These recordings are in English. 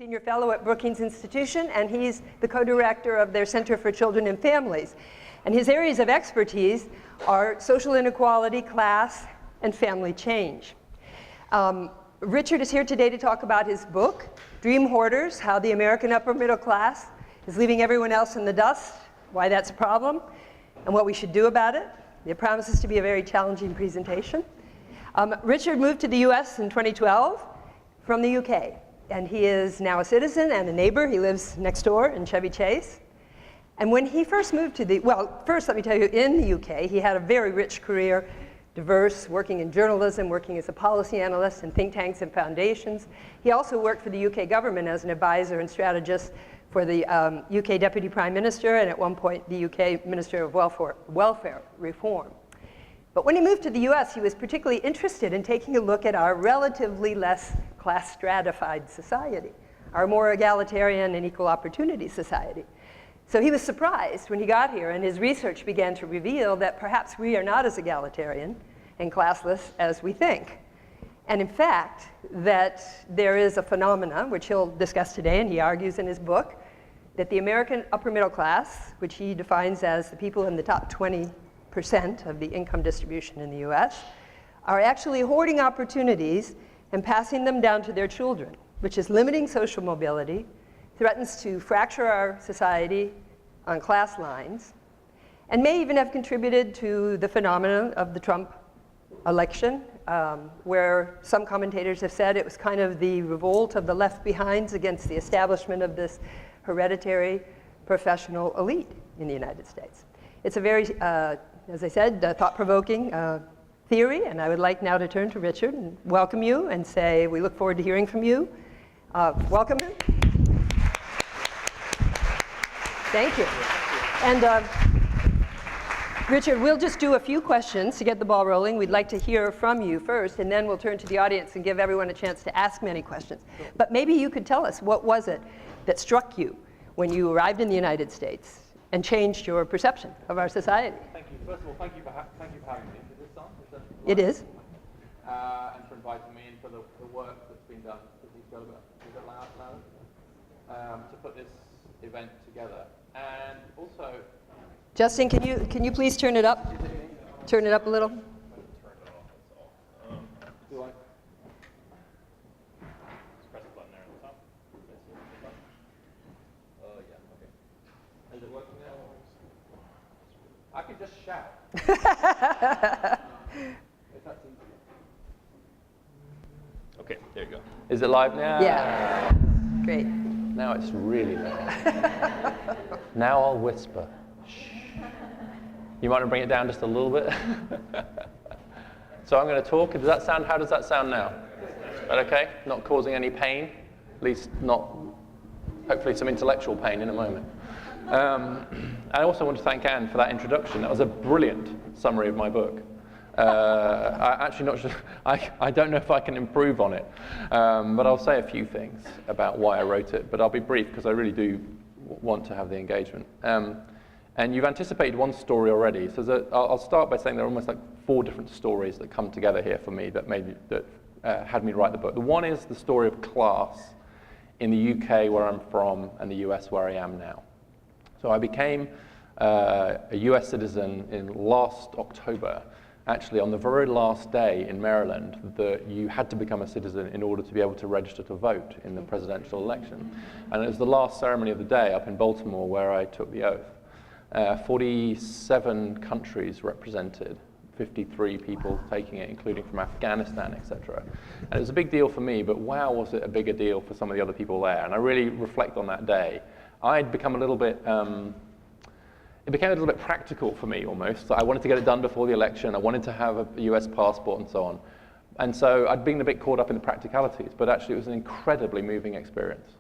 Senior Fellow at Brookings Institute, and he's the co-director of their Center for Children and Families. And his areas of expertise are social inequality, class, and family change. Richard is here today to talk about his book, Dream Hoarders: How the American Upper Middle Class is Leaving Everyone Else in the Dust, Why That's a Problem, and What We Should Do About It. It promises to be a very challenging presentation. Richard moved to the US in 2012 from the UK. And he is now a citizen and a neighbor. He lives next door in Chevy Chase. And when he first moved to first let me tell you, in the UK, he had a very rich career, diverse, working in journalism, working as a policy analyst in think tanks and foundations. He also worked for the UK government as an advisor and strategist for the UK Deputy Prime Minister, and at one point, the UK Minister of Welfare Reform. But when he moved to the US, he was particularly interested in taking a look at our relatively less class stratified society, our more egalitarian and equal opportunity society. So he was surprised when he got here, and his research began to reveal that perhaps we are not as egalitarian and classless as we think. And in fact, that there is a phenomena, which he'll discuss today, and he argues in his book, that the American upper middle class, which he defines as the people in the top 20% of the income distribution in the US, are actually hoarding opportunities and passing them down to their children, which is limiting social mobility, threatens to fracture our society on class lines, and may even have contributed to the phenomenon of the Trump election, where some commentators have said it was kind of the revolt of the left behinds against the establishment of this hereditary professional elite in the United States. It's a very, as I said, thought-provoking theory, and I would like now to turn to Richard and welcome you and say we look forward to hearing from you. Welcome him. Thank you. And Richard, we'll just do a few questions to get the ball rolling. We'd like to hear from you first, and then we'll turn to the audience and give everyone a chance to ask many questions. But maybe you could tell us, what was it that struck you when you arrived in the United States and changed your perception of our society? Thank you. First of all, thank you for having me. Is this on? It is. And for inviting me and for the work that's been done. Is it loud? To put this event together. And also, Justin, can you please turn it up? Turn it up a little. Do I? Just press the button there at the top. Yeah, okay. Is it working now? I could just shout. If that's easy. Okay, there you go. Is it live now? Yeah. Great. Now it's really loud. Now I'll whisper. Shh. You might want to bring it down just a little bit. So I'm going to talk. How does that sound now? Is that okay? Not causing any pain? At least not, hopefully some intellectual pain in a moment. I also want to thank Anne for that introduction. That was a brilliant summary of my book. I'm actually not sure, I don't know if I can improve on it, but I'll say a few things about why I wrote it, but I'll be brief because I really do want to have the engagement. And you've anticipated one story already, so I'll start by saying there are almost like 4 different stories that come together here for me that had me write the book. The one is the story of class in the UK where I'm from and the US where I am now. So I became a US citizen in last October. Actually, on the very last day in Maryland, that you had to become a citizen in order to be able to register to vote in the presidential election. And it was the last ceremony of the day up in Baltimore where I took the oath. 47 countries represented, 53 people taking it, including from Afghanistan, etc. And it was a big deal for me, but wow, was it a bigger deal for some of the other people there. And I really reflect on that day. I'd become a little bit, it became a little bit practical for me almost. I wanted to get it done before the election. I wanted to have a US passport and so on. And so I'd been a bit caught up in the practicalities, but actually it was an incredibly moving experience.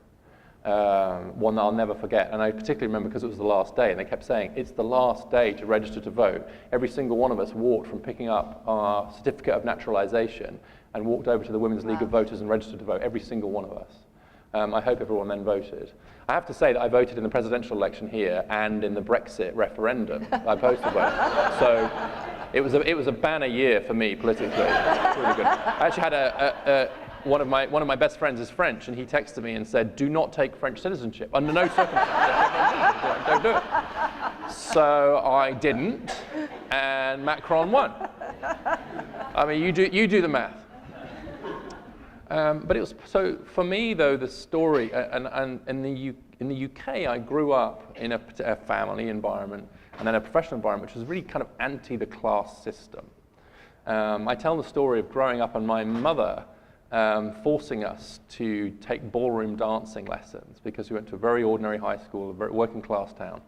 One that I'll never forget. And I particularly remember because it was the last day, and they kept saying, it's the last day to register to vote. Every single one of us walked from picking up our certificate of naturalization and walked over to the Women's League of Voters and registered to vote, every single one of us. I hope everyone then voted. I have to say that I voted in the presidential election here and in the Brexit referendum. I posted vote. So it was a banner year for me politically. It's really good. I actually had one of my best friends is French, and he texted me and said, "Do not take French citizenship under no circumstances. Don't do it." So I didn't, and Macron won. I mean, you do the math. But it was so for me though the story, and in the UK I grew up in a family environment and then a professional environment which was really kind of anti the class system. I tell the story of growing up and my mother forcing us to take ballroom dancing lessons because we went to a very ordinary high school, a very working class town.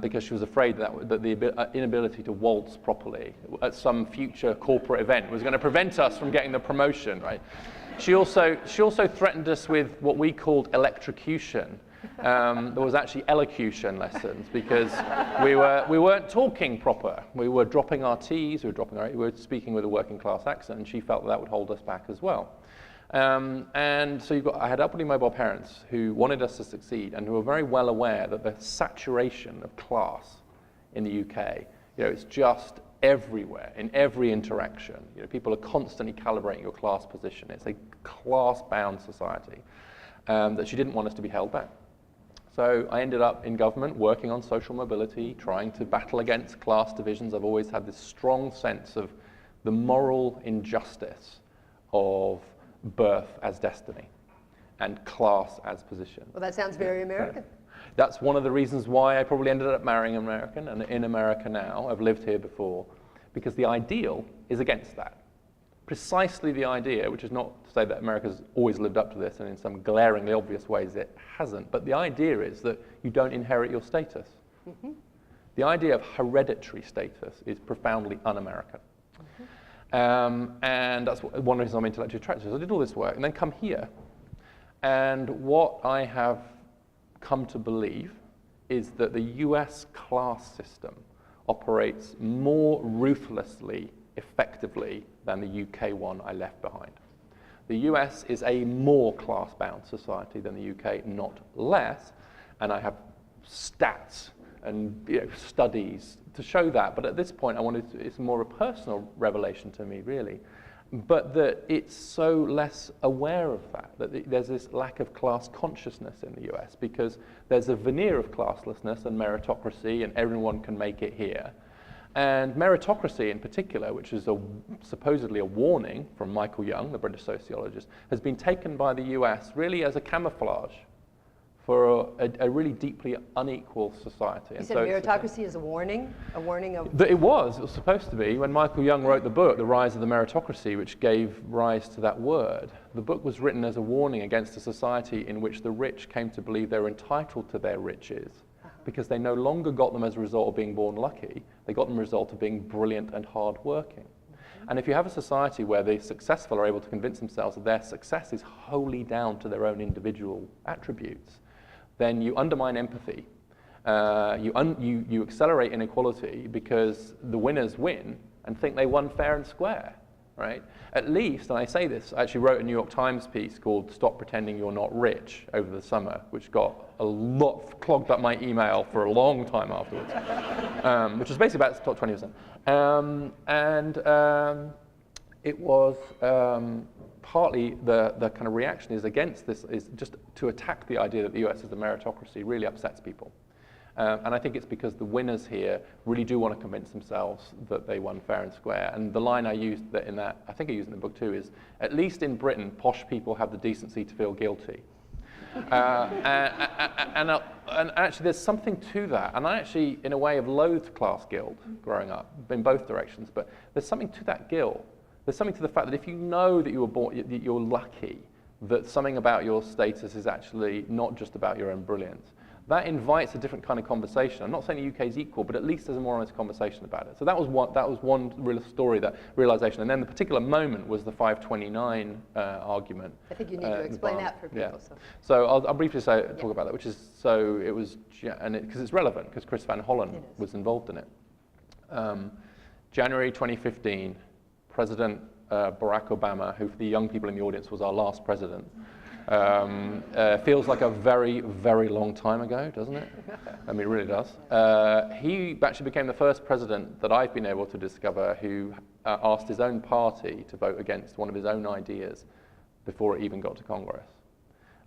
Because she was afraid that the inability to waltz properly at some future corporate event was going to prevent us from getting the promotion, right? She also threatened us with what we called electrocution. There was actually elocution lessons because we weren't talking proper. We were dropping our T's, we were speaking with a working class accent, and she felt that would hold us back as well. And so I had upwardly mobile parents who wanted us to succeed and who were very well aware that the saturation of class in the UK, it's just everywhere, in every interaction. People are constantly calibrating your class position. It's a class-bound society that she didn't want us to be held back. So I ended up in government working on social mobility, trying to battle against class divisions. I've always had this strong sense of the moral injustice of birth as destiny and class as position. Well, that sounds very American. That's one of the reasons why I probably ended up marrying an American and in America now. I've lived here before because the ideal is against that. Precisely the idea, which is not to say that America's always lived up to this and in some glaringly obvious ways it hasn't, but the idea is that you don't inherit your status. Mm-hmm. The idea of hereditary status is profoundly un-American. And that's one of the reasons I'm intellectually attracted. So I did all this work and then come here. And what I have come to believe is that the US class system operates more ruthlessly, effectively than the UK one I left behind. The US is a more class-bound society than the UK, not less. And I have stats and studies to show that, but at this point it's more a personal revelation to me really, but that it's so less aware of that there's this lack of class consciousness in the US because there's a veneer of classlessness and meritocracy and everyone can make it here. And meritocracy in particular, which is supposedly a warning from Michael Young, the British sociologist, has been taken by the US really as a camouflage for a really deeply unequal society. You said meritocracy is a warning of... It was supposed to be. When Michael Young wrote the book, The Rise of the Meritocracy, which gave rise to that word, the book was written as a warning against a society in which the rich came to believe they were entitled to their riches because they no longer got them as a result of being born lucky, they got them as a result of being brilliant and hardworking. And if you have a society where the successful are able to convince themselves that their success is wholly down to their own individual attributes, then you undermine empathy. You accelerate inequality because the winners win and think they won fair and square, right? At least, and I say this, I actually wrote a New York Times piece called Stop Pretending You're Not Rich over the summer, which got clogged up my email for a long time afterwards, which was basically about the top 20%. It was partly the kind of reaction is against this, is just to attack the idea that the US is a meritocracy really upsets people. And I think it's because the winners here really do want to convince themselves that they won fair and square. And the line I used I think I used in the book too, is at least in Britain, posh people have the decency to feel guilty. And actually there's something to that. And I actually, in a way, have loathed class guilt growing up in both directions. But there's something to that guilt. There's something to the fact that if you know that you were born, that you're lucky, that something about your status is actually not just about your own brilliance, that invites a different kind of conversation. I'm not saying the UK is equal, but at least there's a more honest conversation about it. So that was one real story, that realization. And then the particular moment was the 529 argument. I think you need to explain that for people. Yeah. So I'll briefly talk about that, which is, so it was, because it's relevant, because Chris Van Hollen was involved in it. January 2015, President Barack Obama, who for the young people in the audience was our last president, feels like a very, very long time ago, doesn't it? I mean, it really does. He actually became the first president that I've been able to discover who asked his own party to vote against one of his own ideas before it even got to Congress.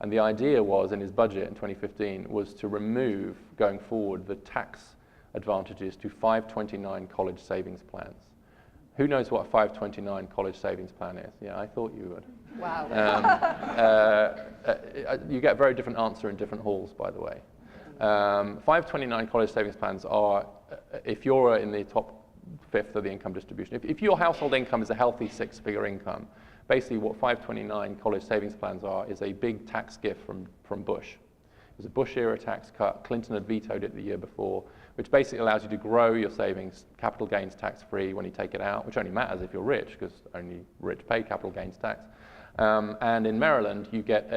And the idea was, in his budget in 2015, was to remove, going forward, the tax advantages to 529 college savings plans. Who knows what a 529 college savings plan is? Yeah, I thought you would. Wow. You get a very different answer in different halls, by the way. 529 college savings plans are, if you're in the top fifth of the income distribution, if your household income is a healthy six-figure income, basically what 529 college savings plans are is a big tax gift from Bush. It was a Bush-era tax cut. Clinton had vetoed it the year before, which basically allows you to grow your savings, capital gains tax-free when you take it out, which only matters if you're rich, because only rich pay capital gains tax. And in Maryland, you get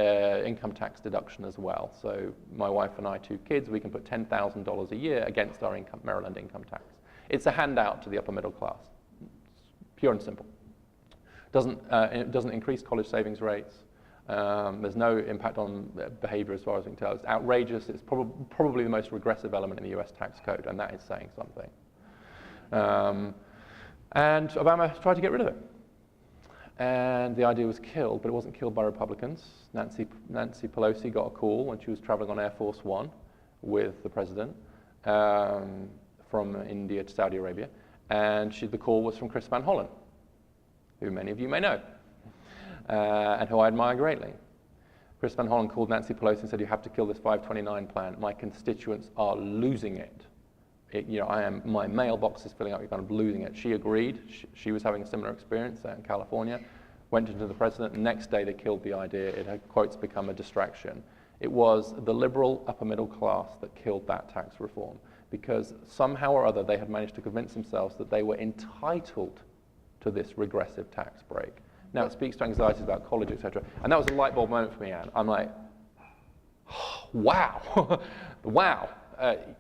income tax deduction as well. So my wife and I, 2 kids, we can put $10,000 a year against our Maryland income tax. It's a handout to the upper middle class, pure and simple. It doesn't increase college savings rates. There's no impact on behavior as far as we can tell. It's outrageous. It's probably the most regressive element in the US tax code, and that is saying something. And Obama tried to get rid of it. And the idea was killed, but it wasn't killed by Republicans. Nancy Pelosi got a call when she was traveling on Air Force One with the president from India to Saudi Arabia. And the call was from Chris Van Hollen, who many of you may know, and who I admire greatly. Chris Van Hollen called Nancy Pelosi and said, "You have to kill this 529 plan. My constituents are losing it. My mailbox is filling up, you're kind of losing it." She agreed. She was having a similar experience in California, went into the president. The next day they killed the idea. It had, quotes, become a distraction. It was the liberal upper middle class that killed that tax reform, because somehow or other they had managed to convince themselves that they were entitled to this regressive tax break. Now it speaks to anxieties about college, etc. And that was a light bulb moment for me, Anne. I'm like, wow, wow.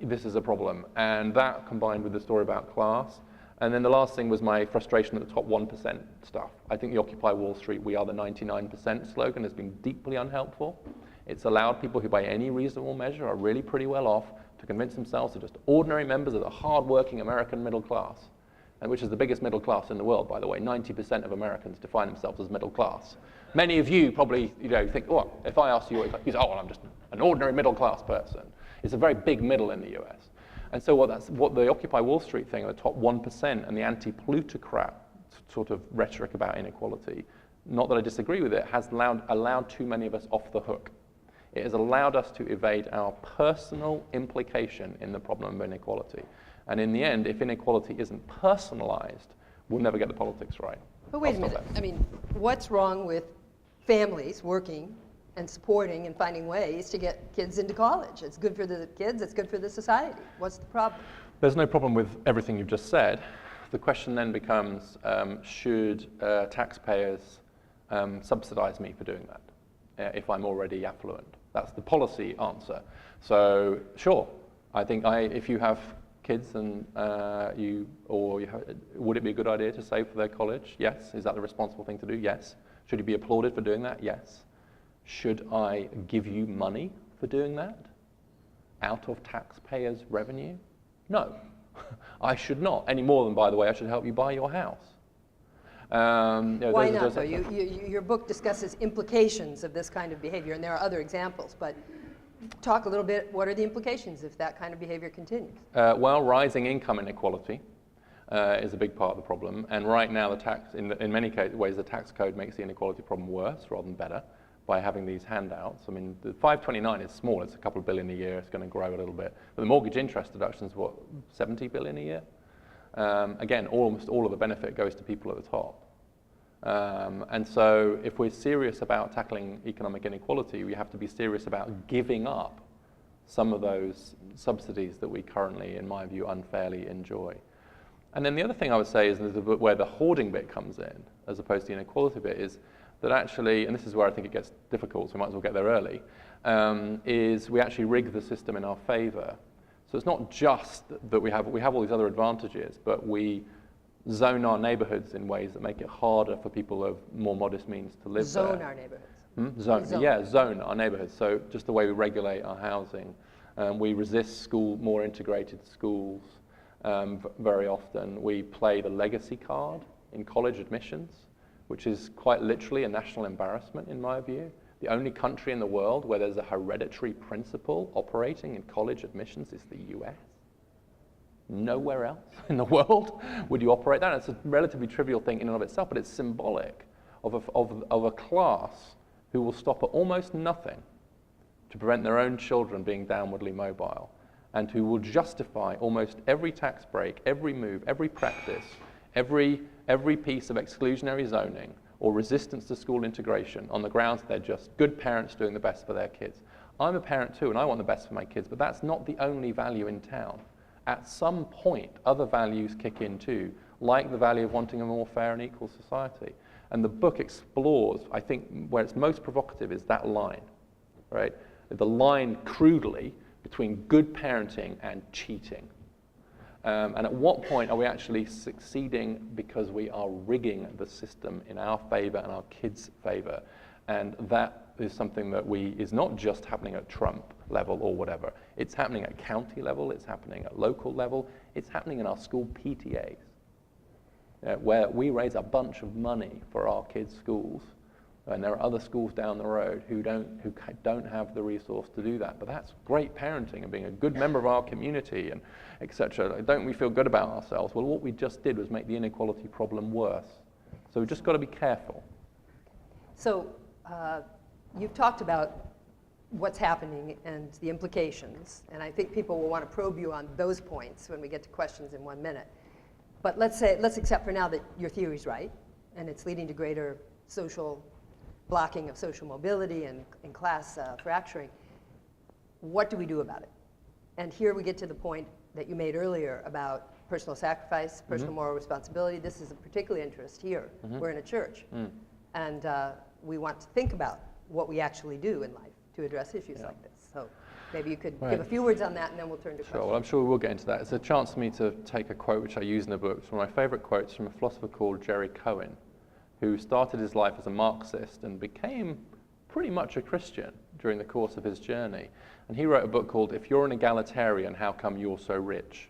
This is a problem. And that combined with the story about class. And then the last thing was my frustration at the top 1% stuff. I think the Occupy Wall Street, we are the 99% slogan has been deeply unhelpful. It's allowed people who by any reasonable measure are really pretty well off to convince themselves they're just ordinary members of the hard-working American middle class, and which is the biggest middle class in the world, by the way. 90% of Americans define themselves as middle class. Many of you probably think, well, if I ask you, you say, oh, well, I'm just an ordinary middle class person. It's a very big middle in the US. And so what the Occupy Wall Street thing, the top 1% and the anti-plutocrat sort of rhetoric about inequality, not that I disagree with it, has allowed too many of us off the hook. It has allowed us to evade our personal implication in the problem of inequality. And in the end, if inequality isn't personalized, we'll never get the politics right. But wait a minute. I mean, what's wrong with families working and supporting and finding ways to get kids into college? It's good for the kids, it's good for the society. What's the problem? There's no problem with everything you've just said. The question then becomes, should taxpayers subsidize me for doing that if I'm already affluent? That's the policy answer. So sure, I think if you have kids and would it be a good idea to save for their college? Yes. Is that the responsible thing to do? Yes. Should you be applauded for doing that? Yes. Should I give you money for doing that out of taxpayers' revenue? No. I should not, any more than, by the way, I should help you buy your house. Why not, though? Your book discusses implications of this kind of behavior, and there are other examples, but talk a little bit, what are the implications if that kind of behavior continues? Well, rising income inequality is a big part of the problem, and right now in many ways the tax code makes the inequality problem worse rather than better by having these handouts. I mean, the 529 is small, it's a couple of billion a year, it's going to grow a little bit. But the mortgage interest deduction is what, 70 billion a year? Again, almost all of the benefit goes to people at the top. And so if we're serious about tackling economic inequality, we have to be serious about giving up some of those subsidies that we currently, in my view, unfairly enjoy. And then the other thing I would say is where the hoarding bit comes in, as opposed to the inequality bit, is that actually, and this is where I think it gets difficult, so we might as well get there early, is we actually rig the system in our favor. So it's not just that we have all these other advantages, but we zone our neighborhoods in ways that make it harder for people of more modest means to live there. Zone our neighborhoods. Zone our neighborhoods. So just the way we regulate our housing. We resist more integrated schools very often. We play the legacy card in college admissions, which is quite literally a national embarrassment in my view. The only country in the world where there's a hereditary principle operating in college admissions is the US. Nowhere else in the world would you operate that. It's a relatively trivial thing in and of itself, but it's symbolic of a class who will stop at almost nothing to prevent their own children being downwardly mobile, and who will justify almost every tax break, every move, every practice, every piece of exclusionary zoning or resistance to school integration on the grounds they're just good parents doing the best for their kids. I'm a parent too, and I want the best for my kids, but that's not the only value in town. At some point, other values kick in too, like the value of wanting a more fair and equal society. And the book explores, I think, where it's most provocative is that line, right? The line, crudely, between good parenting and cheating. And at what point are we actually succeeding because we are rigging the system in our favor and our kids' favor? And that is something that is not just happening at Trump level or whatever. It's happening at county level, it's happening at local level, it's happening in our school PTAs, where we raise a bunch of money for our kids' schools, and there are other schools down the road who don't have the resource to do that. But that's great parenting and being a good member of our community and etc. Don't we feel good about ourselves? Well, what we just did was make the inequality problem worse. So we've just got to be careful. So you've talked about what's happening and the implications, and I think people will want to probe you on those points when we get to questions in 1 minute. But let's accept for now that your theory's right, and it's leading to greater social blocking of social mobility and class fracturing. What do we do about it? And here we get to the point that you made earlier about personal sacrifice, personal moral responsibility. This is of particular interest here. We're in a church, and we want to think about what we actually do in life to address issues like this. So maybe you could give a few words on that, and then we'll turn to questions. Well, I'm sure we will get into that. It's a chance for me to take a quote which I use in the book. It's one of my favorite quotes from a philosopher called Jerry Cohen, who started his life as a Marxist and became pretty much a Christian during the course of his journey. And he wrote a book called If You're an Egalitarian, How Come You're So Rich?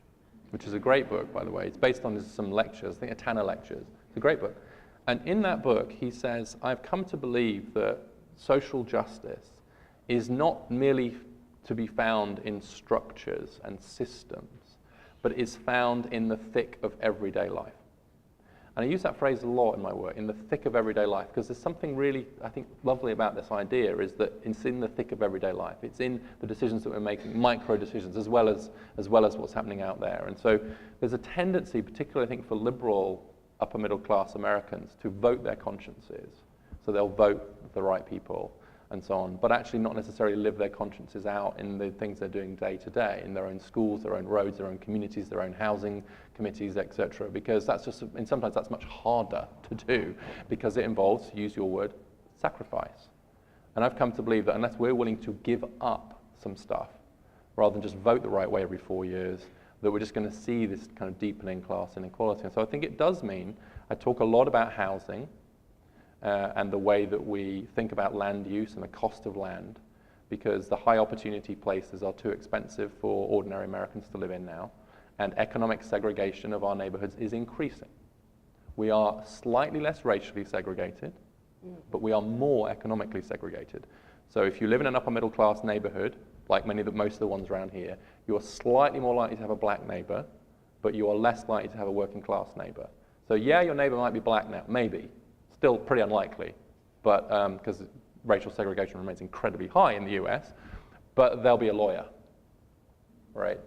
Which is a great book, by the way. It's based on some lectures, I think Atana lectures. It's a great book. And in that book, he says, I've come to believe that social justice is not merely to be found in structures and systems, but is found in the thick of everyday life. And I use that phrase a lot in my work, in the thick of everyday life, because there's something really, I think, lovely about this idea, is that it's in the thick of everyday life. It's in the decisions that we're making, micro decisions, as well as what's happening out there. And so there's a tendency, particularly I think for liberal upper middle class Americans, to vote their consciences. So they'll vote the right people and so on, but actually not necessarily live their consciences out in the things they're doing day to day, in their own schools, their own roads, their own communities, their own housing committees, etc. Because that's just, and sometimes that's much harder to do because it involves, to use your word, sacrifice. And I've come to believe that unless we're willing to give up some stuff, rather than just vote the right way every 4 years, that we're just going to see this kind of deepening class inequality. And so I think it does mean, I talk a lot about housing, and the way that we think about land use and the cost of land, because the high opportunity places are too expensive for ordinary Americans to live in now, and economic segregation of our neighborhoods is increasing. We are slightly less racially segregated, but we are more economically segregated. So if you live in an upper middle class neighborhood, like most of the ones around here, you are slightly more likely to have a black neighbor, but you are less likely to have a working class neighbor. So yeah, your neighbor might be black now, maybe. Still pretty unlikely, but because racial segregation remains incredibly high in the US, but there'll be a lawyer, right?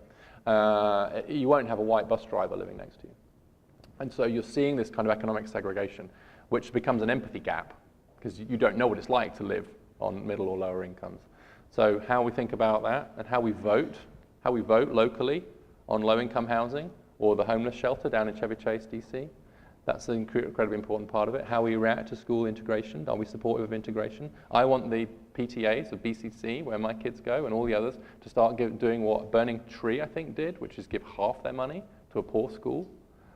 You won't have a white bus driver living next to you. And so you're seeing this kind of economic segregation, which becomes an empathy gap, because you don't know what it's like to live on middle or lower incomes. So how we think about that, and how we vote locally on low-income housing, or the homeless shelter down in Chevy Chase, DC, that's an incredibly important part of it. How we react to school integration. Are we supportive of integration? I want the PTAs of BCC, where my kids go, and all the others, to start doing what Burning Tree, I think, did, which is give half their money to a poor school.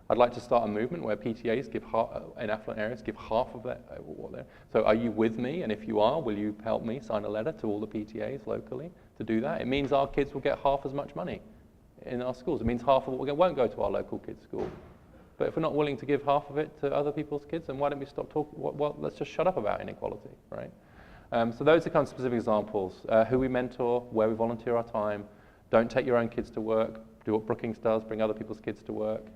I'd like to start a movement where PTAs give in affluent areas give half of that. So are you with me? And if you are, will you help me sign a letter to all the PTAs locally to do that? It means our kids will get half as much money in our schools. It means half of what won't go to our local kids' school. But if we're not willing to give half of it to other people's kids, then why don't we stop talking? Well, let's just shut up about inequality, right? So those are kind of specific examples. Who we mentor, where we volunteer our time. Don't take your own kids to work. Do what Brookings does, bring other people's kids to work,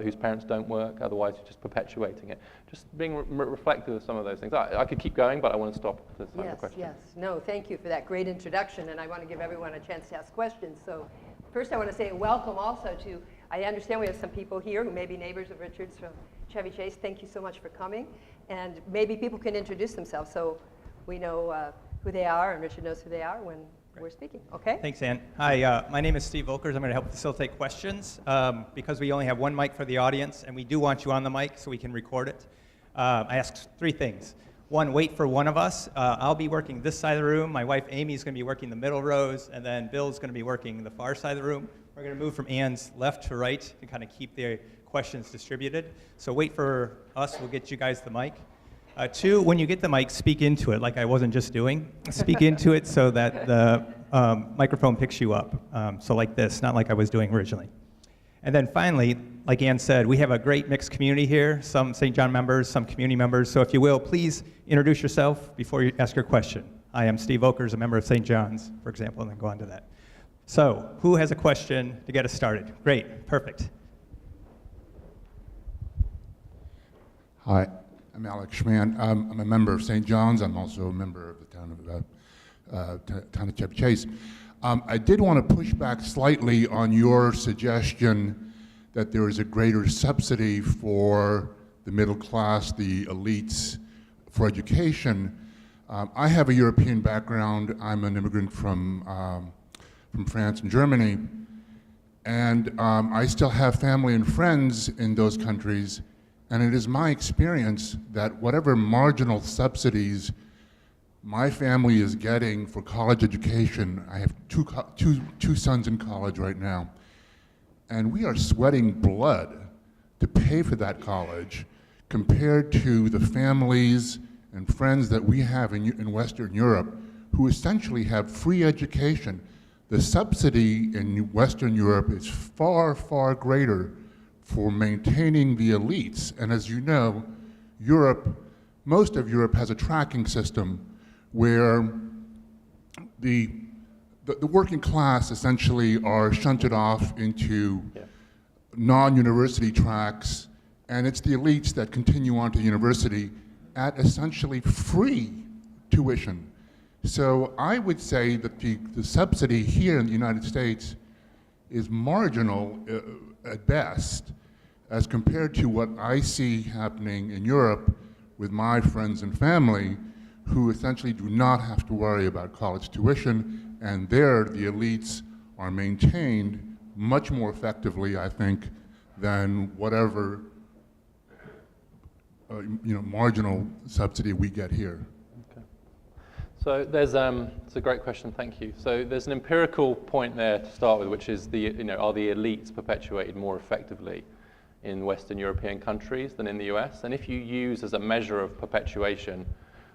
whose parents don't work, otherwise you're just perpetuating it. Just being reflective of some of those things. I could keep going, but I want to stop to answer the question. Yes. No, thank you for that great introduction, and I want to give everyone a chance to ask questions. So first I want to say welcome also to, I understand we have some people here who may be neighbors of Richard's from Chevy Chase. Thank you so much for coming. And maybe people can introduce themselves so we know who they are, and Richard knows who they are when we're speaking. Okay? Thanks, Ann. Hi, my name is Steve Volkers. I'm going to help facilitate questions because we only have one mic for the audience, and we do want you on the mic so we can record it. I ask three things. One, wait for one of us. I'll be working this side of the room. My wife, Amy, is going to be working the middle rows, and then Bill's going to be working the far side of the room. We're going to move from Ann's left to right to kind of keep the questions distributed. So wait for us. We'll get you guys the mic. Two, when you get the mic, speak into it like I wasn't just doing. Speak into it so that the microphone picks you up. So like this, not like I was doing originally. And then finally, like Ann said, we have a great mixed community here, some St. John members, some community members. So if you will, please introduce yourself before you ask your question. I am Steve Volkers, a member of St. John's, for example, and then go on to that. So who has a question to get us started? Great, perfect. Hi. I'm Alex Schmann. I'm a member of St. John's. I'm also a member of the town of Chevy Chase. I did want to push back slightly on your suggestion that there is a greater subsidy for the middle class, the elites, for education. I have a European background. I'm an immigrant from France and Germany, and I still have family and friends in those countries. And it is my experience that whatever marginal subsidies my family is getting for college education, I have two sons in college right now, and we are sweating blood to pay for that college compared to the families and friends that we have in Western Europe who essentially have free education. The subsidy in Western Europe is far, far greater for maintaining the elites. And as you know, most of Europe has a tracking system where the working class essentially are shunted off into non-university tracks, and it's the elites that continue on to university at essentially free tuition. So I would say that the subsidy here in the United States is marginal at best, as compared to what I see happening in Europe with my friends and family, who essentially do not have to worry about college tuition, and there the elites are maintained much more effectively, I think, than whatever marginal subsidy we get here. So there's it's a great question, thank you. So there's an empirical point there to start with, which is are the elites perpetuated more effectively in Western European countries than in the US? And if you use as a measure of perpetuation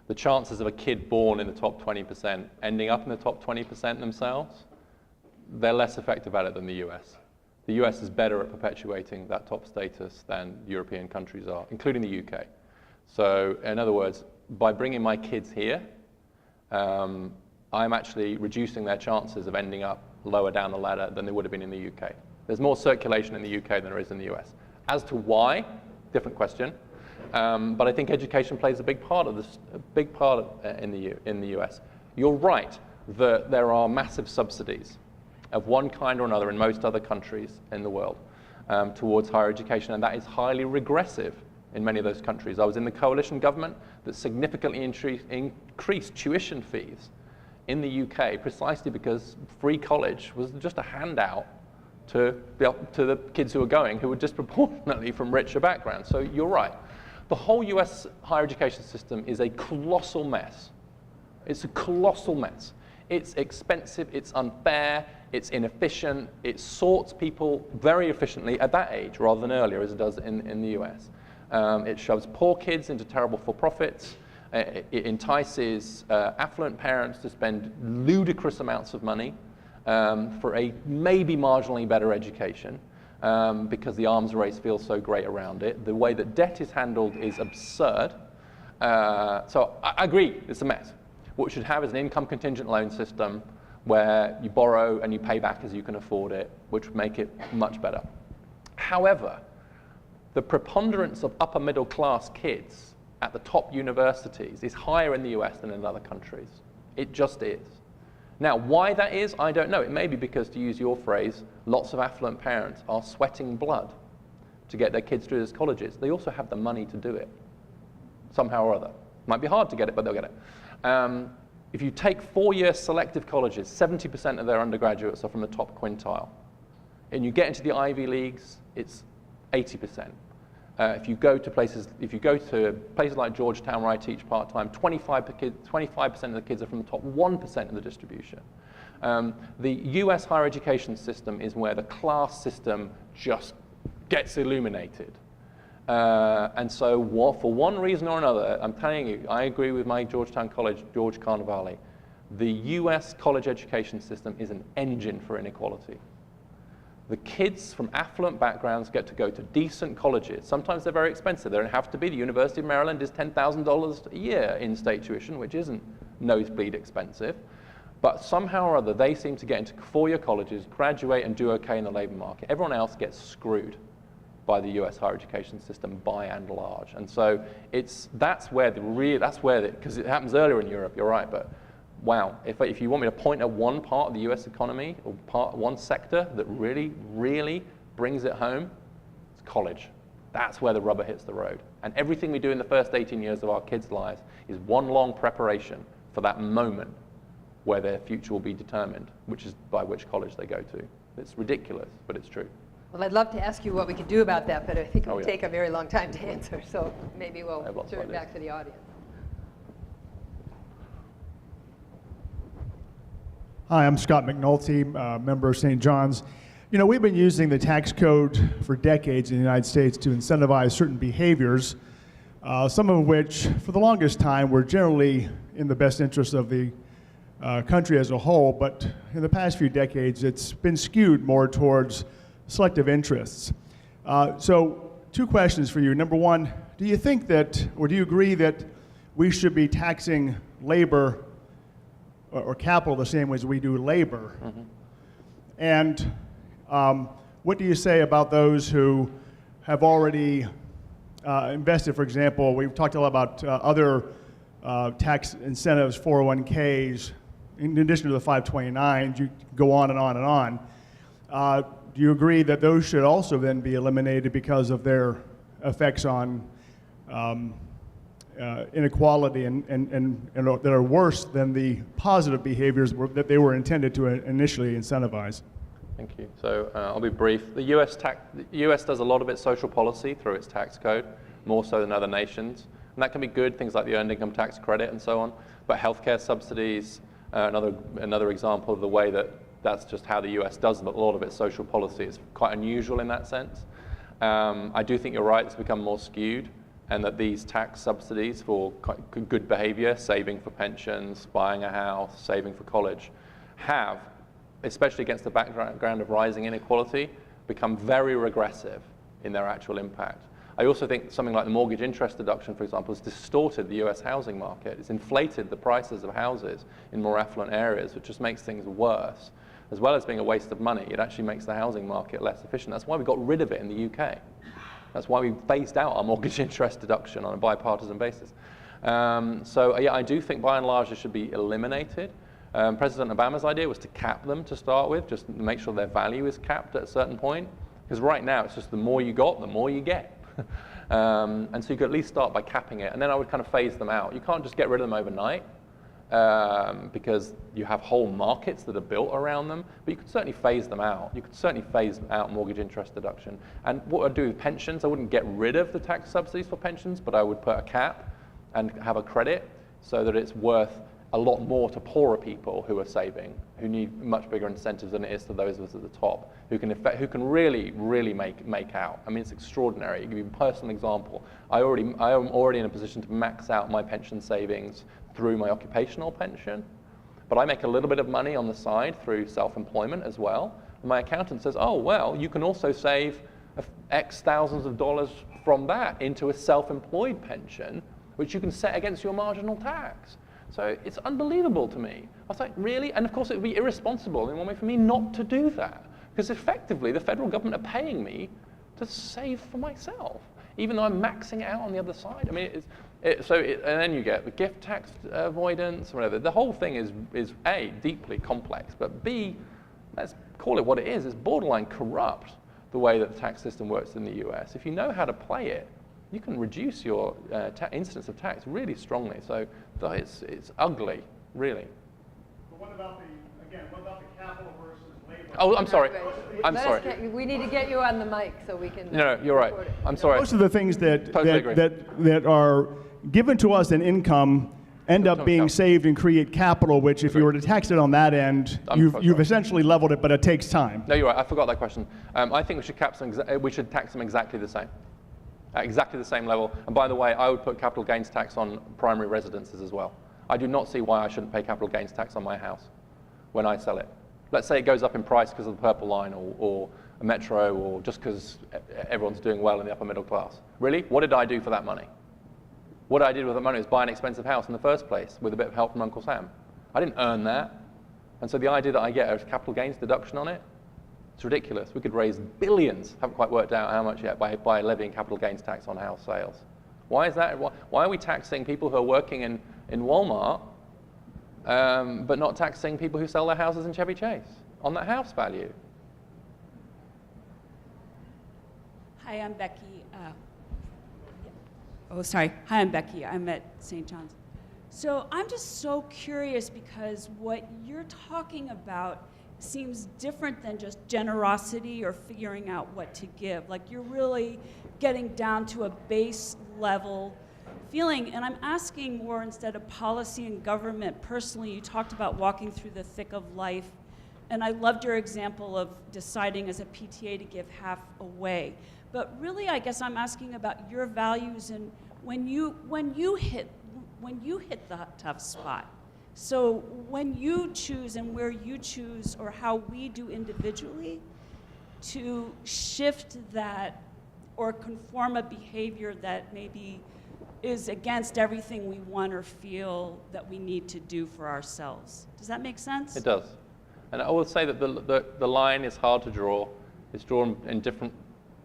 the chances of a kid born in the top 20% ending up in the top 20% themselves, they're less effective at it than the US. The US is better at perpetuating that top status than European countries are, including the UK. So in other words, by bringing my kids here, I'm actually reducing their chances of ending up lower down the ladder than they would have been in the UK. There's more circulation in the UK than there is in the US. As to why, different question. But I think education plays a big part of this, in the US. You're right that there are massive subsidies of one kind or another in most other countries in the world towards higher education, and that is highly regressive in many of those countries. I was in the coalition government that significantly increased tuition fees in the UK precisely because free college was just a handout to the kids who were going, who were disproportionately from richer backgrounds. So you're right. The whole US higher education system is a colossal mess. It's a colossal mess. It's expensive, it's unfair, it's inefficient, it sorts people very efficiently at that age rather than earlier as it does in the US. It shoves poor kids into terrible for-profits. It entices affluent parents to spend ludicrous amounts of money for a maybe marginally better education. because the arms race feels so great around it. The way that debt is handled is absurd. So I agree, it's a mess. What we should have is an income contingent loan system where you borrow and you pay back as you can afford it, which would make it much better. However, the preponderance of upper middle class kids at the top universities is higher in the US than in other countries. It just is. Now, why that is, I don't know. It may be because, to use your phrase, lots of affluent parents are sweating blood to get their kids through those colleges. They also have the money to do it, somehow or other. Might be hard to get it, but they'll get it. If you take 4-year selective colleges, 70% of their undergraduates are from the top quintile. And you get into the Ivy Leagues, it's 80%. If you go to places like Georgetown, where I teach part-time, 25% of the kids are from the top 1% of the distribution. The US higher education system is where the class system just gets illuminated. And so for one reason or another, I'm telling you, I agree with my Georgetown College, George Carnevale, the US college education system is an engine for inequality. The kids from affluent backgrounds get to go to decent colleges. Sometimes they're very expensive. They don't have to be. The University of Maryland is $10,000 a year in state tuition, which isn't nosebleed expensive. But somehow or other, they seem to get into 4-year colleges, graduate, and do okay in the labor market. Everyone else gets screwed by the US higher education system by and large. And so that's where because it happens earlier in Europe, you're right, but wow, if you want me to point at one part of the US economy, or one sector that really, really brings it home, it's college. That's where the rubber hits the road. And everything we do in the first 18 years of our kids' lives is one long preparation for that moment where their future will be determined, which is by which college they go to. It's ridiculous, but it's true. Well, I'd love to ask you what we could do about that, but I think it would take a very long time to answer, so maybe we'll turn it back to the audience. Hi, I'm Scott McNulty, member of St. John's. You know, we've been using the tax code for decades in the United States to incentivize certain behaviors, some of which, for the longest time, were generally in the best interest of the country as a whole, but in the past few decades, it's been skewed more towards selective interests. So, 2 questions for you. Number one, do you think that, or do you agree that we should be taxing labor or capital the same way as we do labor? Mm-hmm. And what do you say about those who have already invested? For example, we've talked a lot about other tax incentives, 401ks, in addition to the 529s. You go on and on and on. Do you agree that those should also then be eliminated because of their effects on inequality and that are worse than the positive behaviors that they were intended to initially incentivize? Thank you. So I'll be brief. The US does a lot of its social policy through its tax code, more so than other nations. And that can be good, things like the earned income tax credit and so on. But healthcare subsidies, another example of the way that's just how the US does a lot of its social policy. It's quite unusual in that sense. I do think you're right, it's become more skewed, and that these tax subsidies for good behavior, saving for pensions, buying a house, saving for college, have, especially against the background of rising inequality, become very regressive in their actual impact. I also think something like the mortgage interest deduction, for example, has distorted the US housing market. It's inflated the prices of houses in more affluent areas, which just makes things worse. As well as being a waste of money, it actually makes the housing market less efficient. That's why we got rid of it in the UK. That's why we phased out our mortgage interest deduction on a bipartisan basis. So yeah, I do think by and large it should be eliminated. President Obama's idea was to cap them to start with, just to make sure their value is capped at a certain point. Because right now it's just the more you got, the more you get. And so you could at least start by capping it, and then I would kind of phase them out. You can't just get rid of them overnight, because you have whole markets that are built around them, but you could certainly phase them out. You could certainly phase out mortgage interest deduction. And what I'd do with pensions, I wouldn't get rid of the tax subsidies for pensions, but I would put a cap and have a credit so that it's worth a lot more to poorer people who are saving, who need much bigger incentives than it is to those of us at the top, who can really, really make out. I mean, it's extraordinary. I'll give you a personal example. I am already in a position to max out my pension savings through my occupational pension, but I make a little bit of money on the side through self-employment as well. And my accountant says, oh, well, you can also save X thousands of dollars from that into a self-employed pension, which you can set against your marginal tax. So it's unbelievable to me. I was like, really? And of course, it would be irresponsible in one way for me not to do that, because effectively, the federal government are paying me to save for myself, even though I'm maxing it out on the other side. I mean, and then you get the gift tax avoidance, or whatever. The whole thing is A, deeply complex, but B, let's call it what it is. It's borderline corrupt, the way that the tax system works in the US. If you know how to play it, you can reduce your incidence of tax really strongly. So it's ugly, really. But what about the capital versus labor? Oh, I'm sorry. I'm Let sorry. us we need to get you on the mic so we can. No, you're right. record it. I'm sorry. Most of the things Totally agree. that are given to us in income end up being saved and create capital, which if you were to tax it on that end, you've essentially leveled it, but it takes time. No, you're right. I forgot that question. I think we should tax them exactly the same, at exactly the same level. And by the way, I would put capital gains tax on primary residences as well. I do not see why I shouldn't pay capital gains tax on my house when I sell it. Let's say it goes up in price because of the Purple Line or a Metro, or just because everyone's doing well in the upper middle class. Really? What did I do for that money? What I did with the money was buy an expensive house in the first place with a bit of help from Uncle Sam. I didn't earn that. And so the idea that I get a capital gains deduction on it, it's ridiculous. We could raise billions, haven't quite worked out how much yet, by levying capital gains tax on house sales. Why is that? Why are we taxing people who are working in Walmart, but not taxing people who sell their houses in Chevy Chase on that house value? Hi, I'm Becky. Hi, I'm Becky. I'm at St. John's. So I'm just so curious because what you're talking about seems different than just generosity or figuring out what to give. Like you're really getting down to a base level feeling, and I'm asking more instead of policy and government. Personally, you talked about walking through the thick of life, and I loved your example of deciding as a PTA to give half away. But really, I guess I'm asking about your values and when you hit the tough spot. So when you choose and where you choose, or how we do individually, to shift that or conform a behavior that maybe is against everything we want or feel that we need to do for ourselves. Does that make sense? It does. And I will say that the line is hard to draw. It's drawn in different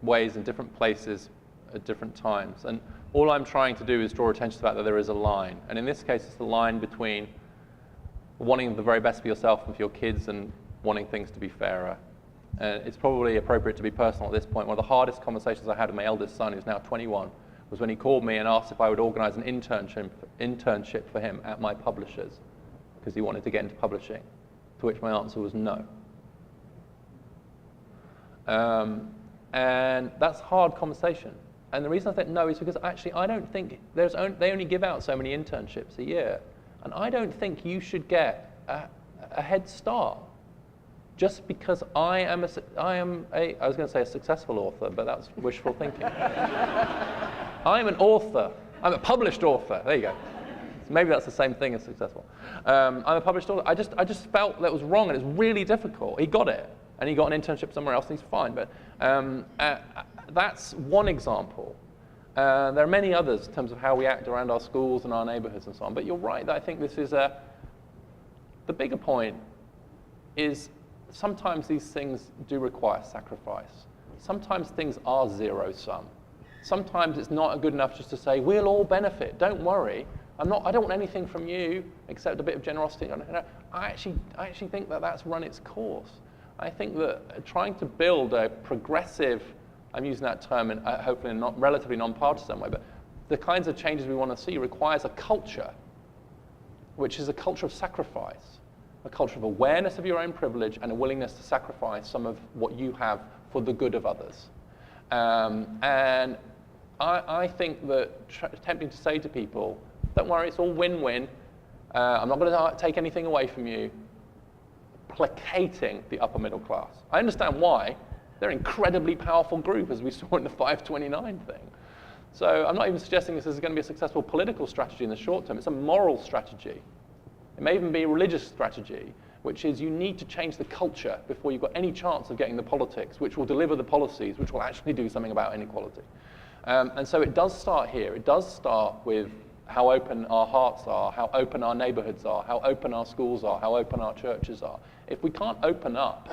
ways in different places at different times. And all I'm trying to do is draw attention to the fact that there is a line. And in this case, it's the line between wanting the very best for yourself and for your kids and wanting things to be fairer. It's probably appropriate to be personal at this point. One of the hardest conversations I had with my eldest son, who's now 21, was when he called me and asked if I would organize an internship for him at my publishers, because he wanted to get into publishing, to which my answer was no. And that's a hard conversation. And the reason I said no is because actually I don't think they only give out so many internships a year. And I don't think you should get a head start just because I am a successful author, but that's wishful thinking. I'm an author. I'm a published author. There you go. Maybe that's the same thing as successful. I'm a published author. I just felt that was wrong, and it's really difficult. He got it, and he got an internship somewhere else, and he's fine. But that's one example. There are many others in terms of how we act around our schools and our neighborhoods and so on. But you're right that I think this is the bigger point is sometimes these things do require sacrifice. Sometimes things are zero-sum. Sometimes it's not good enough just to say, we'll all benefit, don't worry. I don't want anything from you except a bit of generosity. I actually think that that's run its course. I think that trying to build a progressive, I'm using that term in hopefully in a relatively non-partisan way, but the kinds of changes we want to see requires a culture, which is a culture of sacrifice, a culture of awareness of your own privilege and a willingness to sacrifice some of what you have for the good of others. And I think that attempting to say to people, don't worry, it's all win-win, I'm not going to take anything away from you, placating the upper middle class. I understand why. They're an incredibly powerful group, as we saw in the 529 thing. So I'm not even suggesting this is going to be a successful political strategy in the short term. It's a moral strategy. It may even be a religious strategy. which is you need to change the culture before you've got any chance of getting the politics, which will deliver the policies, which will actually do something about inequality. And so it does start here. It does start with how open our hearts are, how open our neighborhoods are, how open our schools are, how open our churches are. If we can't open up,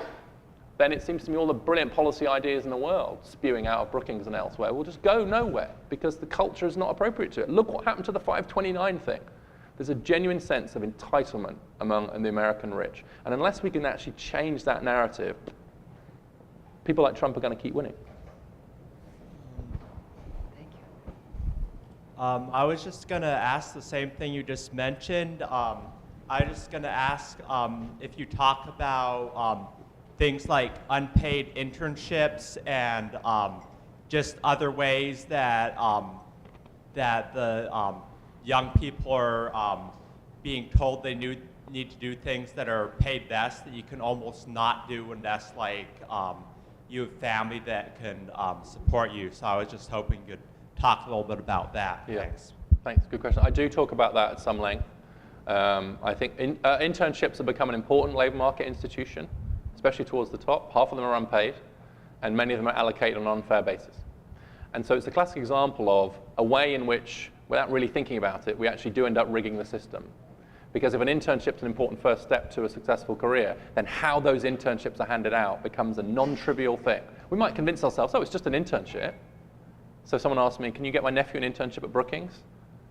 then it seems to me all the brilliant policy ideas in the world spewing out of Brookings and elsewhere will just go nowhere because the culture is not appropriate to it. Look what happened to the 529 thing. There's a genuine sense of entitlement among the American rich. And unless we can actually change that narrative, people like Trump are going to keep winning. Thank you. I was just going to ask the same thing you just mentioned. I was just going to ask if you talk about things like unpaid internships and just other ways that that the young people are being told they need to do things that are paid less that you can almost not do unless like you have family that can support you. So I was just hoping you could talk a little bit about that. Yeah. Thanks. Thanks, good question. I do talk about that at some length. I think internships have become an important labor market institution, especially towards the top. Half of them are unpaid, and many of them are allocated on an unfair basis. And so it's a classic example of a way in which, without really thinking about it, we actually do end up rigging the system. Because if an internship is an important first step to a successful career, then how those internships are handed out becomes a non-trivial thing. We might convince ourselves, oh, it's just an internship. So someone asked me, can you get my nephew an internship at Brookings?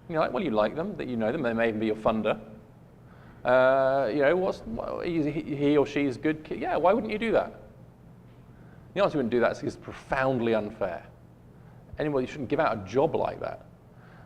And you're like, well, you like them, that you know them, they may even be your funder. He or she is good kid. Yeah, why wouldn't you do that? The answer you wouldn't do that is because it's profoundly unfair. Anybody shouldn't give out a job like that.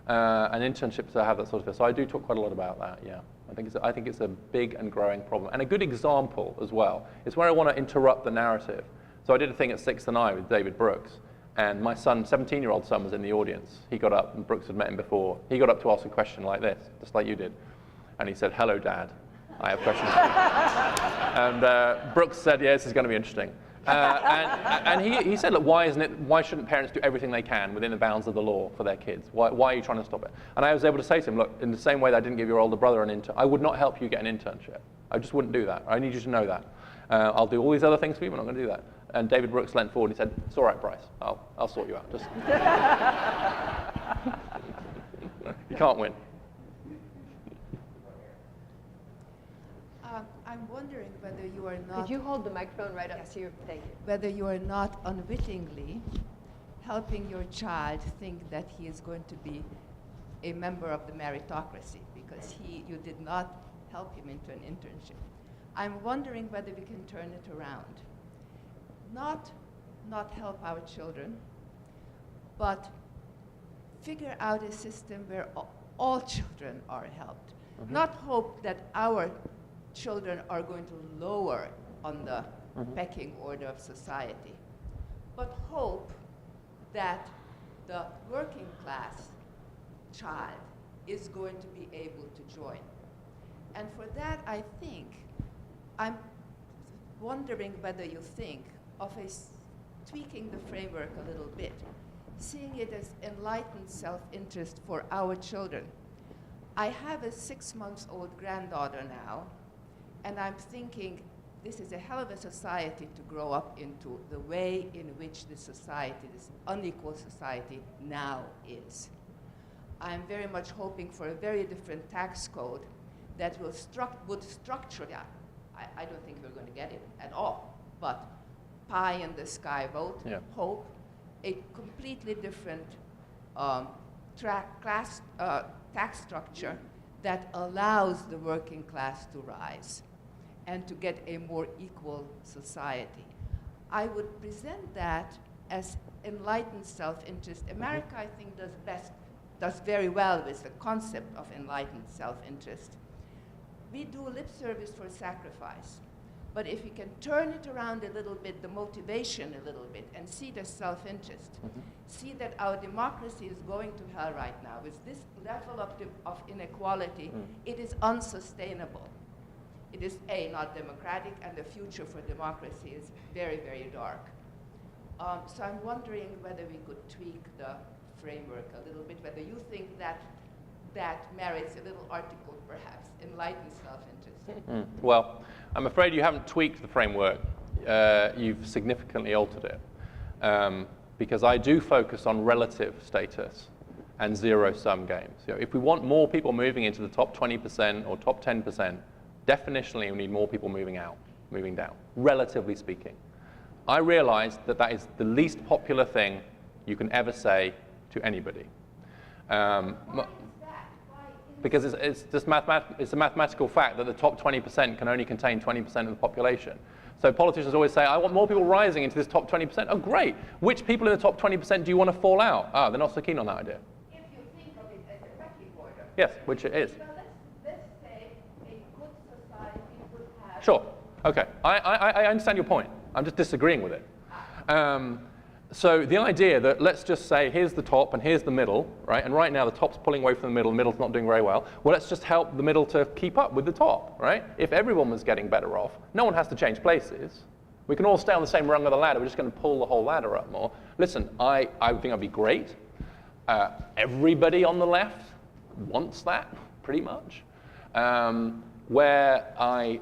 And internships have that sort of thing. So I do talk quite a lot about that, yeah. I think it's a big and growing problem. And a good example as well is where I want to interrupt the narrative. So I did a thing at 6th and I with David Brooks. And my son, 17-year-old son, was in the audience. He got up, and Brooks had met him before. He got up to ask a question like this, just like you did. And he said, hello, Dad. I have questions for you. And Brooks said, yeah, this is going to be interesting. And he said, look, why shouldn't parents do everything they can within the bounds of the law for their kids? Why are you trying to stop it? And I was able to say to him, look, in the same way that I didn't give your older brother an intern, I would not help you get an internship. I just wouldn't do that. I need you to know that. I'll do all these other things for you, but I'm not going to do that. And David Brooks leant forward and he said, it's all right, Bryce. I'll sort you out. Just you can't win. I'm wondering whether you are not... Could you hold the microphone right up Yes. to your... Thank you. Whether you are not unwittingly helping your child think that he is going to be a member of the meritocracy because you did not help him into an internship. I'm wondering whether we can turn it around. Not help our children, but figure out a system where all children are helped. Mm-hmm. Not hope that our children are going to lower on the pecking order of society, but hope that the working class child is going to be able to join. And for that, I think, I'm wondering whether you think of tweaking the framework a little bit, seeing it as enlightened self-interest for our children. I have a 6-month-old granddaughter now, and I'm thinking this is a hell of a society to grow up into, the way in which this society, this unequal society now is. I'm very much hoping for a very different tax code that would structure that. I don't think we're going to get it at all, but pie in the sky vote, yeah. Hope, a completely different tax structure that allows the working class to rise and to get a more equal society. I would present that as enlightened self-interest. America, I think, does very well with the concept of enlightened self-interest. We do lip service for sacrifice. But if we can turn it around a little bit, the motivation a little bit, and see the self-interest, see that our democracy is going to hell right now. With this level of inequality, it is unsustainable. It is, A, not democratic, and the future for democracy is very, very dark. So I'm wondering whether we could tweak the framework a little bit, whether you think that that merits a little article, perhaps, enlightened self-interest. Well, I'm afraid you haven't tweaked the framework. You've significantly altered it. Because I do focus on relative status and zero-sum games. If we want more people moving into the top 20% or top 10%, definitionally we need more people moving down, relatively speaking. I realize that that is the least popular thing you can ever say to anybody. Why is that? Because it's just it's a mathematical fact that the top 20% can only contain 20% of the population. So politicians always say, I want more people rising into this top 20%. Oh, great. Which people in the top 20% do you want to fall out? Ah, they're not so keen on that idea. If you think of it as a pecking order. Yes, which it is. Well, let's say a good society would have... Sure. Okay. I understand your point. I'm just disagreeing with it. So the idea that let's just say here's the top and here's the middle, right? And right now the top's pulling away from the middle's not doing very well. Well, let's just help the middle to keep up with the top, right? If everyone was getting better off, no one has to change places. We can all stay on the same rung of the ladder. We're just going to pull the whole ladder up more. Listen, I think that'd be great. Everybody on the left wants that, pretty much. Where I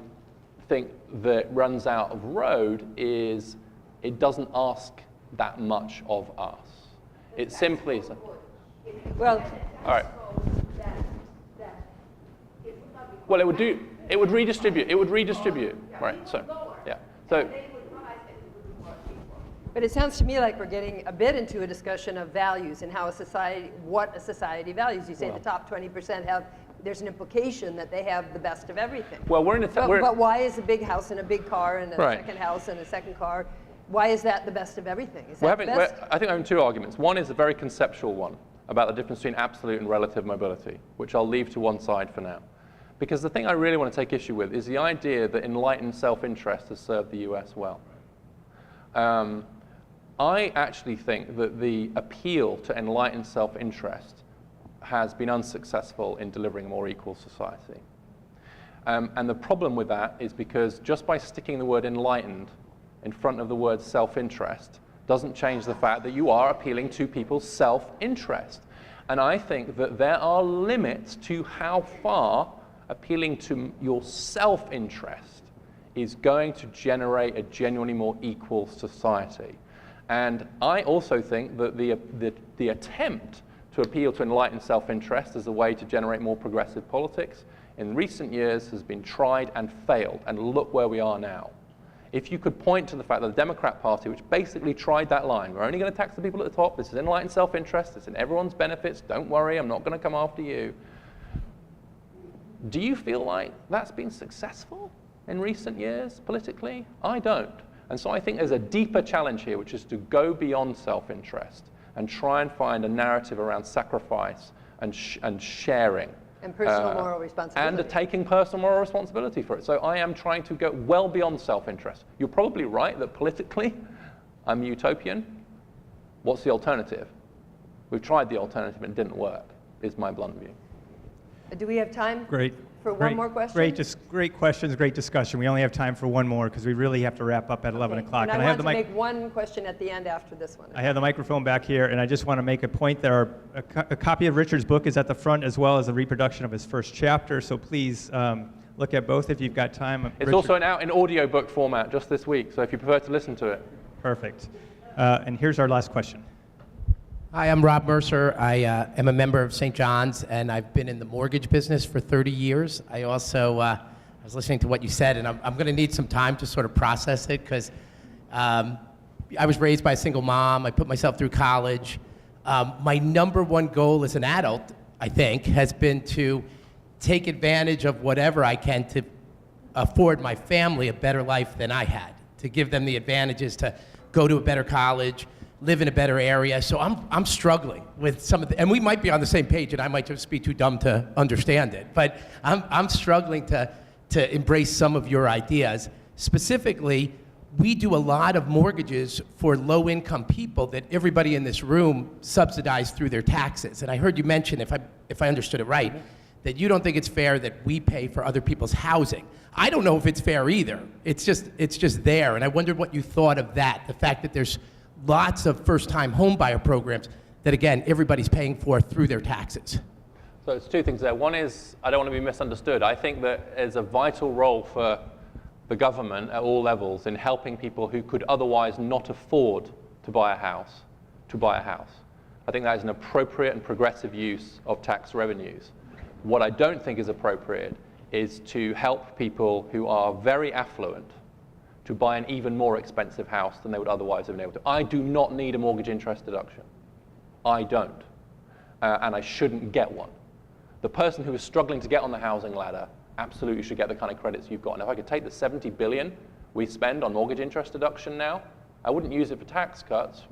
think that runs out of road is it doesn't ask that much of us. It simply is. Well, all right. Well, it would redistribute. It would redistribute. Right. So, yeah. So. But it sounds to me like we're getting a bit into a discussion of values and how what a society values. You say the top 20% have. There's an implication that they have the best of everything. Well, we're in a. But why is a big house and a big car and a right. second house and a second car? Why is that the best of everything? Is I that best? think we're having two arguments. One is a very conceptual one about the difference between absolute and relative mobility, which I'll leave to one side for now. Because the thing I really want to take issue with is the idea that enlightened self-interest has served the US well. I actually think that the appeal to enlightened self-interest has been unsuccessful in delivering a more equal society. And the problem with that is because just by sticking the word enlightened in front of the word self-interest doesn't change the fact that you are appealing to people's self-interest. And I think that there are limits to how far appealing to your self-interest is going to generate a genuinely more equal society. And I also think that the attempt to appeal to enlightened self-interest as a way to generate more progressive politics in recent years has been tried and failed. And look where we are now. If you could point to the fact that the Democrat Party, which basically tried that line, we're only going to tax the people at the top, this is enlightened self-interest, it's in everyone's benefits, don't worry, I'm not going to come after you. Do you feel like that's been successful in recent years politically? I don't. And so I think there's a deeper challenge here, which is to go beyond self-interest and try and find a narrative around sacrifice and sharing. And personal moral responsibility. And taking personal moral responsibility for it. So I am trying to go well beyond self-interest. You're probably right that politically I'm utopian. What's the alternative? We've tried the alternative and it didn't work, is my blunt view. Do we have time Great. for one more question? Great questions, great discussion. We only have time for one more because we really have to wrap up at 11 o'clock. And I want to make one question at the end after this one. I have the microphone back here, and I just want to make a point. There are a copy of Richard's book is at the front, as well as a reproduction of his first chapter. So please look at both if you've got time. It's also out in audiobook format just this week, so if you prefer to listen to it. Perfect. And here's our last question. Hi, I'm Rob Mercer. I am a member of St. John's, and I've been in the mortgage business for 30 years. I also, I was listening to what you said, and I'm going to need some time to sort of process it, because I was raised by a single mom. I put myself through college. My number one goal as an adult, I think, has been to take advantage of whatever I can to afford my family a better life than I had, to give them the advantages to go to a better college, live in a better area. So I'm struggling with some of the, and we might be on the same page and I might just be too dumb to understand it, but I'm struggling to embrace some of your ideas. Specifically, we do a lot of mortgages for low-income people that everybody in this room subsidize through their taxes. And I heard you mention, if I understood it right, that you don't think it's fair that we pay for other people's housing. I don't know if it's fair either. It's just there. And I wondered what you thought of that, the fact that there's lots of first-time homebuyer programs that, again, everybody's paying for through their taxes. So it's two things there. One is, I don't want to be misunderstood. I think that there's a vital role for the government at all levels in helping people who could otherwise not afford to buy a house, to buy a house. I think that is an appropriate and progressive use of tax revenues. What I don't think is appropriate is to help people who are very affluent to buy an even more expensive house than they would otherwise have been able to. I do not need a mortgage interest deduction. I don't. And I shouldn't get one. The person who is struggling to get on the housing ladder absolutely should get the kind of credits you've got. And if I could take the $70 billion we spend on mortgage interest deduction now, I wouldn't use it for tax cuts.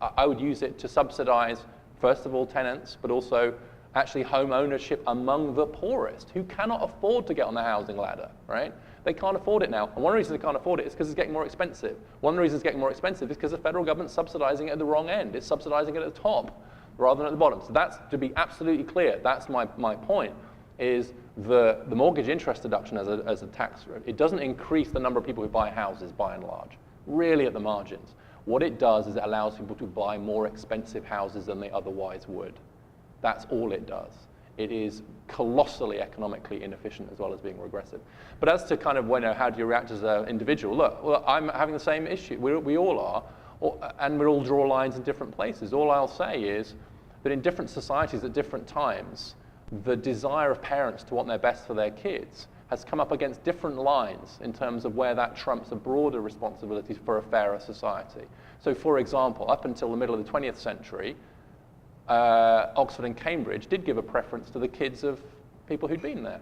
I would use it to subsidize, first of all, tenants, but also actually home ownership among the poorest who cannot afford to get on the housing ladder, right? They can't afford it now. And one reason they can't afford it is because it's getting more expensive. One reason it's getting more expensive is because the federal government's subsidizing it at the wrong end. It's subsidizing it at the top rather than at the bottom. So that's, to be absolutely clear, that's my point, is the mortgage interest deduction as a tax, it doesn't increase the number of people who buy houses by and large, really at the margins. What it does is it allows people to buy more expensive houses than they otherwise would. That's all it does. It is colossally economically inefficient as well as being regressive. But as to kind of, how do you react as an individual? Look, well, I'm having the same issue. We all are. And we all draw lines in different places. All I'll say is that in different societies at different times, the desire of parents to want their best for their kids has come up against different lines in terms of where that trumps a broader responsibility for a fairer society. So for example, up until the middle of the 20th century, Oxford and Cambridge did give a preference to the kids of people who'd been there.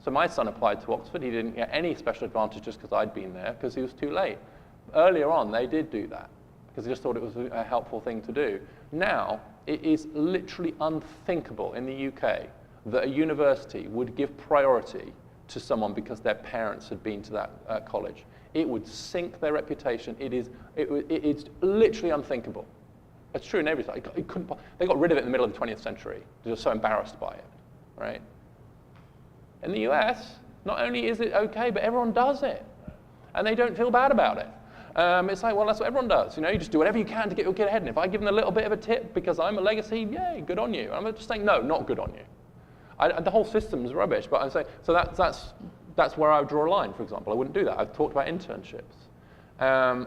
So my son applied to Oxford. He didn't get any special advantage just because I'd been there, because he was too late. Earlier on, they did do that, because they just thought it was a helpful thing to do. Now, it is literally unthinkable in the UK that a university would give priority to someone because their parents had been to that college. It would sink their reputation. It's literally unthinkable. It's true in every side. They got rid of it in the middle of the 20th century. They were so embarrassed by it, right? In the US, not only is it okay, but everyone does it. And they don't feel bad about it. It's like, well, that's what everyone does. You just do whatever you can to get your kid ahead. And if I give them a little bit of a tip because I'm a legacy, yay, good on you. I'm just saying, no, not good on you. The whole system is rubbish. But I'm saying, so that's where I would draw a line, for example. I wouldn't do that. I've talked about internships.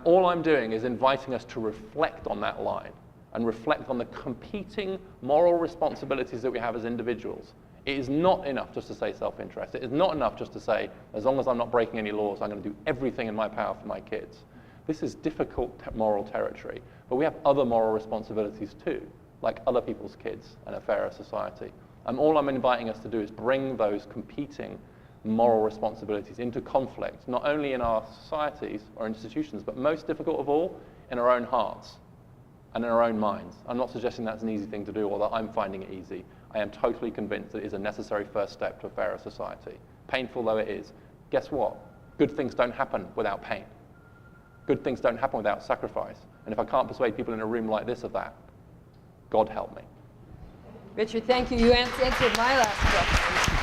All I'm doing is inviting us to reflect on that line and reflect on the competing moral responsibilities that we have as individuals. It is not enough just to say self-interest. It is not enough just to say, as long as I'm not breaking any laws, I'm going to do everything in my power for my kids. This is difficult moral territory, but we have other moral responsibilities too, like other people's kids and a fairer society. And all I'm inviting us to do is bring those competing moral responsibilities into conflict, not only in our societies or institutions, but most difficult of all, in our own hearts and in our own minds. I'm not suggesting that's an easy thing to do, or that I'm finding it easy. I am totally convinced that it is a necessary first step to a fairer society. Painful though it is. Guess what? Good things don't happen without pain. Good things don't happen without sacrifice. And if I can't persuade people in a room like this of that, God help me. Richard, thank you. You answered my last question.